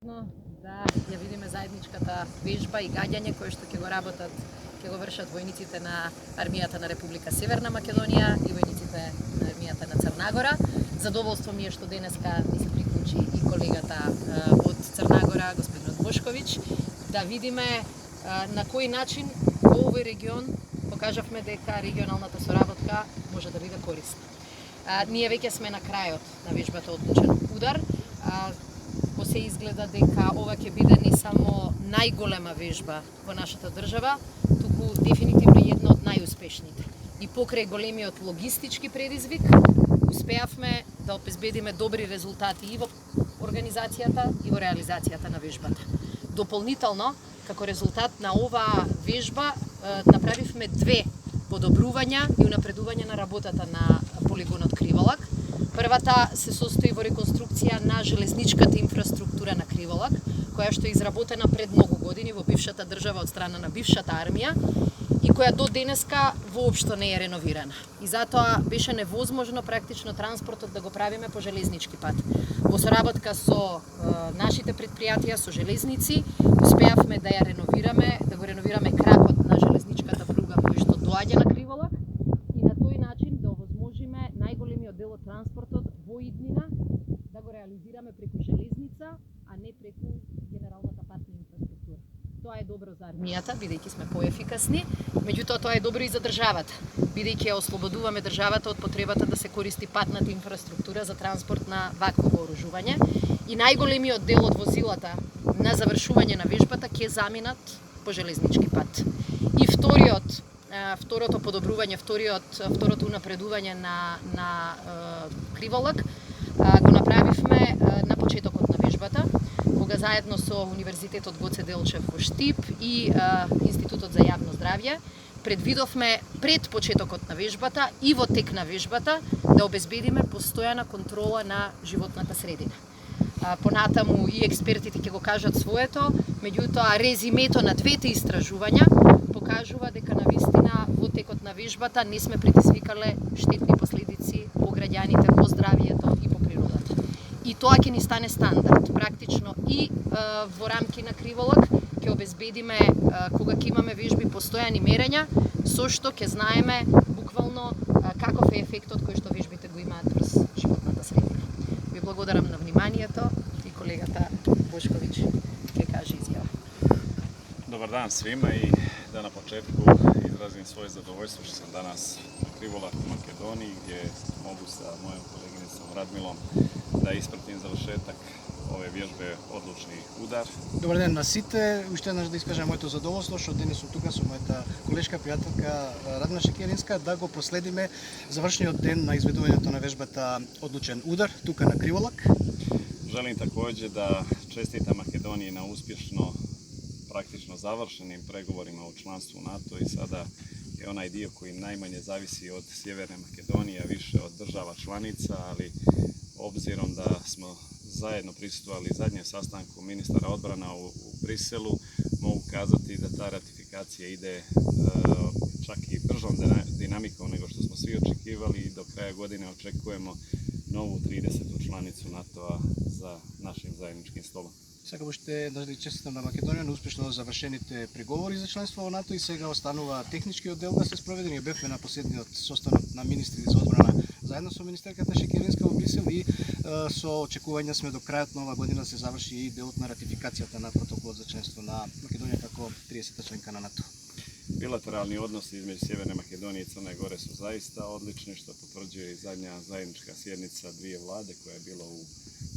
Да ја видиме заедничката вежба и гаѓање кое што ќе го вршат војниците на армијата на Република Северна Македонија и војниците на армијата на Црна Гора. Задоволство ми е што денеска ми се приклучи и колегата од Црна Гора, господинот Бошковиќ, да видиме на кој начин во овој регион покажавме дека регионалната соработка може да биде корисна. Ние веќе сме на крајот на вежбата Одлучен удар. По се изгледа дека ова ќе биде не само најголема вежба во нашата држава, туку дефинитивно една од најуспешните. И покрај големиот логистички предизвик, успеавме да обезбедиме добри резултати и во организацијата и во реализацијата на вежбата. Дополнително, како резултат на оваа вежба, направивме две подобрувања и унапредување на работата на полигонот Криволак. Првата се состои во реконструкција на железничката инфраструктура на Криволак, која што е изработена пред многу години во бившата држава од страна на бившата армија и која до денеска воопшто не е реновирана. И затоа беше невозможно практично транспортот да го правиме по железнички пат. Во соработка со нашите предпријатија, со железници, успеавме да ја реновираме, да го реновираме кракот на железничката пруга кој што доаѓа на Криволак и на тој начин да овозможиме најголемиот дел од транспортот во иднина да го реализираме преку железница, а не преку генералната патна инфраструктура. Тоа е добро за армијата, бидејќи сме поефикасни, меѓутоа тоа е добро и за државата, бидејќи ја ослободуваме државата од потребата да се користи патната инфраструктура за транспорт на вакво вооружување и најголемиот дел од возилата на завршување на вежбата ќе заминат по железнички пат. И второто подобрување, второто унапредување на Криволак го направивме на почетокот на вежбата, кога заедно со Универзитетот Гоце Делчев во Штип и Институтот за јавно здравје предвидовме пред почетокот на вежбата и во тек на вежбата да обезбедиме постојана контрола на животната средина. Понатаму и експертите ќе го кажат своето, меѓутоа резимето на двете истражувања покажува дека навистина во текот на вежбата не сме предизвикале штетни последици по граѓаните, по здравјето и по природата. И тоа ќе ни стане стандард. Практично и во рамки на Криволак ќе обезбедиме, кога ќе имаме вежби, постојани мерења, со што ќе знаеме буквално каков е ефектот кој што вежбите го имаат врз животната средина. Ви благодарам на вниманието и колегата Бошковиќ ќе каже изјава. Dobar dan svima i da na početku izrazim svoje zadovoljstvo što sam danas na Krivolaku u Makedoniji gdje mogu sa mojom koleginicom Radmilom da ispratim završetak ove vježbe Odlučni udar. Добар ден на сите. Уште еднаш да искажам моето задоволство што денес сум тука со мојата колешка пријателка Радмила Шекеринска да го проследиме завршниот ден на изведувањето на вежбата Одлучен удар тука на Криволак. Želim također da čestitam Makedoniji na uspješno praktično završenim pregovorima o članstvu u NATO i sada je onaj dio koji najmanje zavisi od Sjeverne Makedonije, a više od država članica, ali obzirom da smo zajedno prisustvovali zadnjem sastanku ministara odbrana u Briselu, mogu kazati da ta ratifikacija ide čak i bržom dinamikom nego što smo svi očekivali i do kraja godine očekujemo novu 30. članicu NATO-a za našim zajedničkim stolom. Сакам уште да честитам на Македонија на успешно завршените преговори за членство во НАТО и сега останува техничкиот дел да се спроведе. Ние бевме на последниот состанок на министри за одбрана заедно со министерката Шекеринска во Брисел и со очекување сме до крајот на оваа година да се заврши и делот на ратификацијата на протоколот за членство на Македонија како 30-та членка на НАТО. Bilateralni odnosi između Sjeverne Makedonije i Crne Gore su zaista odlični, što potvrđuje i zadnja zajednička sjednica dvije vlade koja je bila u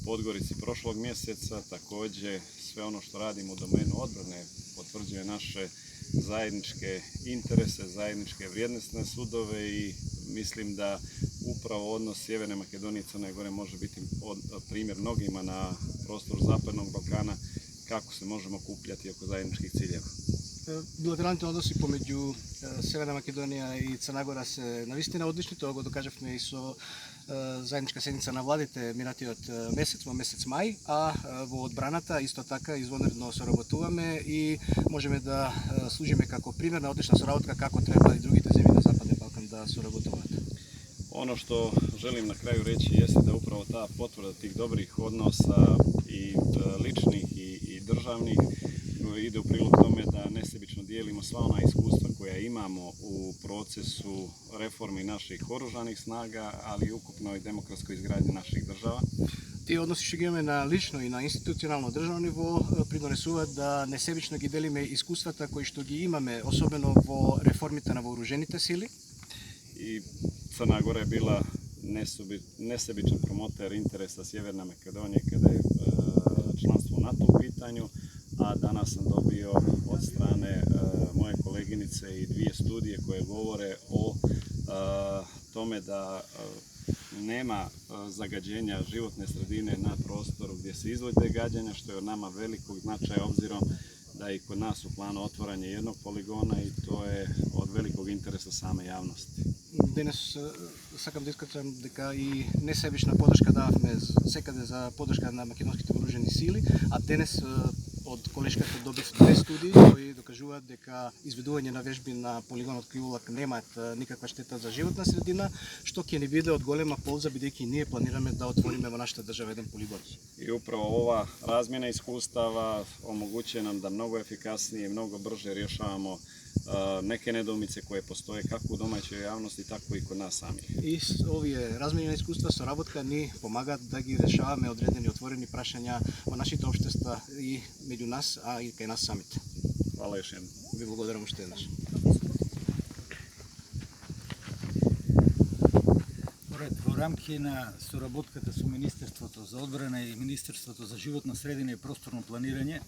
Podgorici prošlog mjeseca. Također sve ono što radimo u domenu odbrane potvrđuje naše zajedničke interese, zajedničke vrijednosne sudove i mislim da upravo odnos Sjeverne Makedonije i Crne Gore može biti primjer mnogima na prostoru Zapadnog Balkana kako se možemo okupljati oko zajedničkih ciljeva. Билатералните односи помеѓу Северна Македонија и Црна Гора се навистина одлични, тоа го докажавме и со заедничка седница на владите минатиот месец, во месец мај, а во одбраната исто така извонредно соработуваме и можеме да служиме како пример на одлична соработка kako треба и другите земји на Западен Балкан да соработуваат. Ono što želim na kraju reći jeste da upravo ta potvrda tih dobrih odnosa i ličnih državnih ide u prilog tome da nesebično dijelimo sva ona iskustva koja imamo u procesu reformi naših oružanih snaga, ali i ukupnoj demokratskoj izgradnji naših država. Тие односи што ги имаме на лично и на институционално државно ниво придонесуваат да несебично ги делиме искуствата кои што ги имаме, особено во реформите на вооружените сили. I Crna Gora je bila nesebičan promoter interesa Sjeverne Makedonije kada je članstvo NATO u pitanju, a danas sam dobio od strane moje koleginice i 2 studije koje govore o tome da nema zagađenja životne sredine na prostoru gdje se izvode gađanja, što je od nama velikog značaja obzirom da je i kod nas u planu otvaranje jednog poligona i to je od velikog interesa same javnosti. Денес сакам да искачам дека и несебична подршка дававме секаде за подршка на македонските вооружени сили, а денес од колешката добив 2 студии кои докажуваат дека изведување на вежби на полигонот Криволак немаат никаква штета за животна средина, што ќе ни биде од голема полза бидејќи ние планираме да отвориме во нашата држава еден полигон. I upravo ova razmjena iskustava omogućuje nam da mnogo efikasnije i mnogo brže rješavamo neke nedoumice koje postoje kako u domaćoj javnosti, tako i kod nas samih. И овие размени на искуства, соработка ни помагаат да ги решаваме одредени отворени прашања во нашите општества и меѓу нас, а и кај нас самите. Hvala još jednom. Ви благодарам уште еднаш. Во рамки на соработката со Министерството за одбрана и Министерството за животна средина и просторно планирање,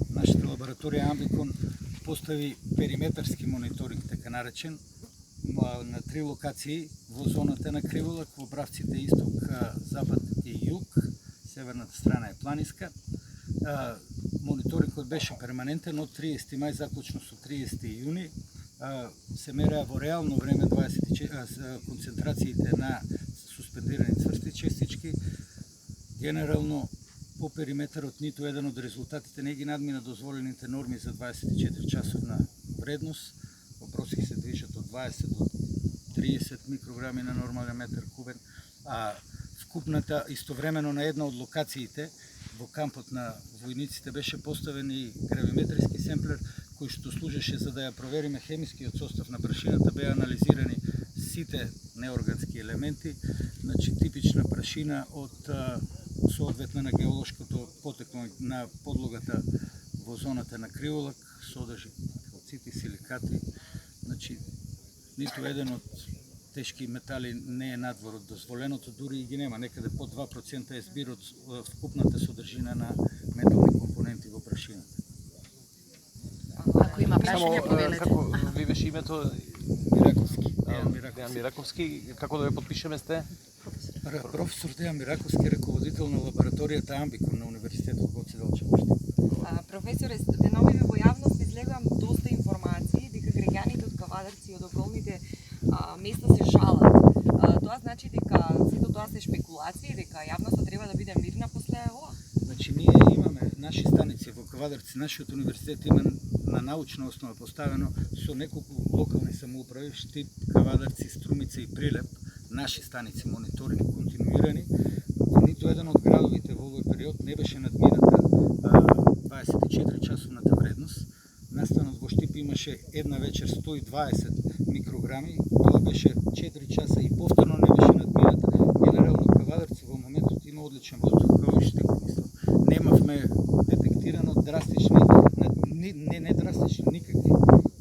нашата лабораторија Амбикон постави периметарски мониторинг, така наречен, на 3 локации во зоната на Криволак, во правците исток, запад и југ. Северната страна е планинска. Мониторингот беше перманентен од 30 мај заклучно со 30 јуни. Се мереа во реално време концентрациите на суспендирани цврсти честички. Генерално по периметарот ниту еден од резултатите не ги надмина дозволените норми за 24 часовна вредност. Въпроси се движат од 20 до 30 микрограми на нормален метар кубен, а вкупната истовремено на една од локациите во кампот на војниците беше поставен и гравиметриски семплер кој што служеше за да ја провериме хемискиот состав на прашината. Беа анализирани сите неоргански елементи, значи типична прашина од соодветна на геолошкото потекло на подлогата во зоната на Криволак, содржи калцити, силикати, значи ниту еден од тешки метали не е надвор од дозволеното, дури и ги нема, некаде по 2% е збир од вкупната содржина на метални компоненти во прашината. Ако има прашање, повелете. Како ви беше името? Мираковски. Дејан Мираковски. Како да ве подпишеме сте? Професор Дејан Мираковски, раководител на лабораторијата Амбикон на Универзитетот Гоце Делчев. Професоре, деновиве во јавност излегувам доста информации дека граѓаните од Кавадарци и од околните места се жалат. Тоа значи дека сето тоа се шпекулации, дека јавноста треба да биде мирна после ова? Значи ние имаме наши станици во Кавадарци, нашиот универзитет има на научна основа поставено со неколку локални самоуправи, Штип, Кавадарци, Струмица и Прилеп, наши станици мониторинг континуирани. Ниту еден од градовите во овој период не беше надмината 24 часовната вредност. Настанот во Штип имаше една вечер 120 микрограми, тоа беше 4 часа и повторно не беше надмината. Генерално Кавадарци во моментот има одличен воздух, како и Штип, мислам. Немавме детектирано драстични, не драстични никакви.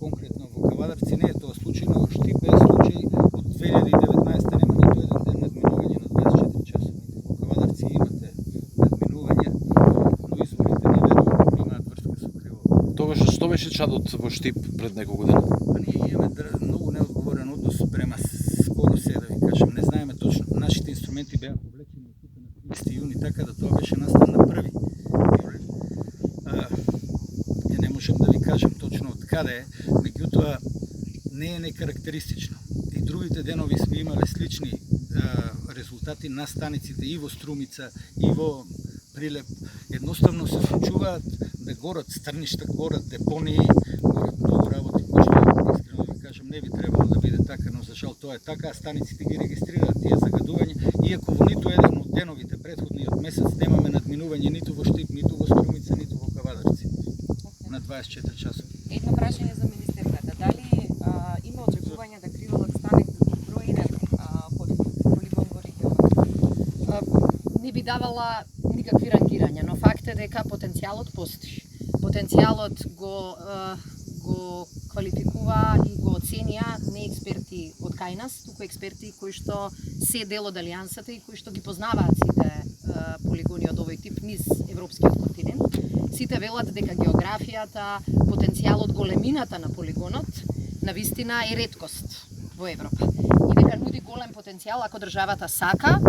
Конкретно во Кавадарци не е тоа случај, но во Штип е случај од 2019 нема ниту еден ден надминување на 24 часовните. Во Кавадарци имате надминување, но изворите не верувам имаат врска со Криволак. Тогаш што беше чадот во Штип пред неколку дена? Ние имаме многу неодговорен однос према скоро се, да ви кажем. Не знаеме точно. Нашите инструменти беа повлечени од тука на 30 јуни, така да тоа беше настан на 1 јули. Не можем да ви кажем точно од каде е, меѓутоа не е некарактеристично. И другите денови сме имале слични резултати на станиците и во Струмица, и во Прилеп. Едноставно се случуваат да горат стрништа, горат депонии, горат многу работи, кои што, искрено да ви кажем, не би требало да биде така, но за жал тоа е така, а станиците ги регистрираат тие загадувања, иако во ниту еден од деновите претходниот месец немаме надминување ниту во Штип, ниту во Струмица, ниту во Кавадарци. на 24 часови. Едно прашање за министерката. Дали има очекување да Криволак стане број 1 полигон во регионот? Не би давала никакви рангирања, но факт е дека потенцијалот постои. Потенцијалот го квалификува и го оценија не експерти од кај нас, туку експерти кои што се дел од алијансата и кои што ги познаваат сите полигони од овој тип низ европскиот континент. Сите велат дека географијата, потенцијалот, големината на полигонот навистина е реткост во Европа. И дека нуди голем потенцијал ако државата сака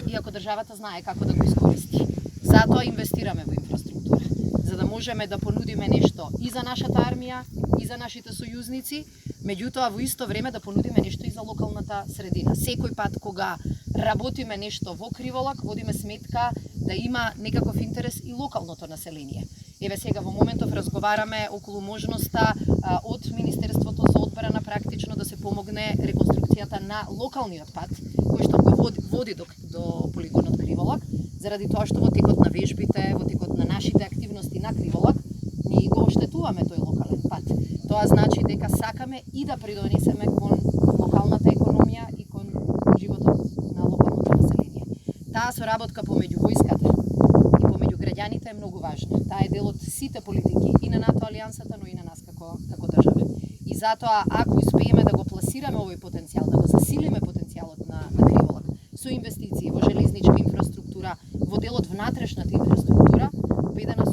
и ако државата знае како да го искористи. Затоа инвестираме во инфраструктура, за да можеме да понудиме нешто и за нашата армија, и за нашите сојузници, меѓутоа во исто време да понудиме нешто и за локалната средина. Секој пат кога работиме нешто во Криволак, водиме сметка да има некаков интерес и локалното население. Еве сега во моментов разговараме околу можноста од Министерството за одбрана практично да се помогне реконструкцијата на локалниот пат, кој што го води до полигонот Криволак, заради тоа што во текот на вежбите, во текот на нашите активности на Криволак, ние го оштетуваме тој локален пат. Тоа значи дека сакаме и да придонесеме кон локалната економија и кон животот на локалното население. Таа соработка помеѓу војската и помеѓу граѓаните е многу важна. Таа е дел од сите политики и на НАТО алијансата, но и на нас како држава. И затоа ако успееме да го пласираме овој потенцијал, да го засилиме потенцијалот на Криволак со инвестиции во железничка инфраструктура, во делот внатрешната инфраструктура, убедена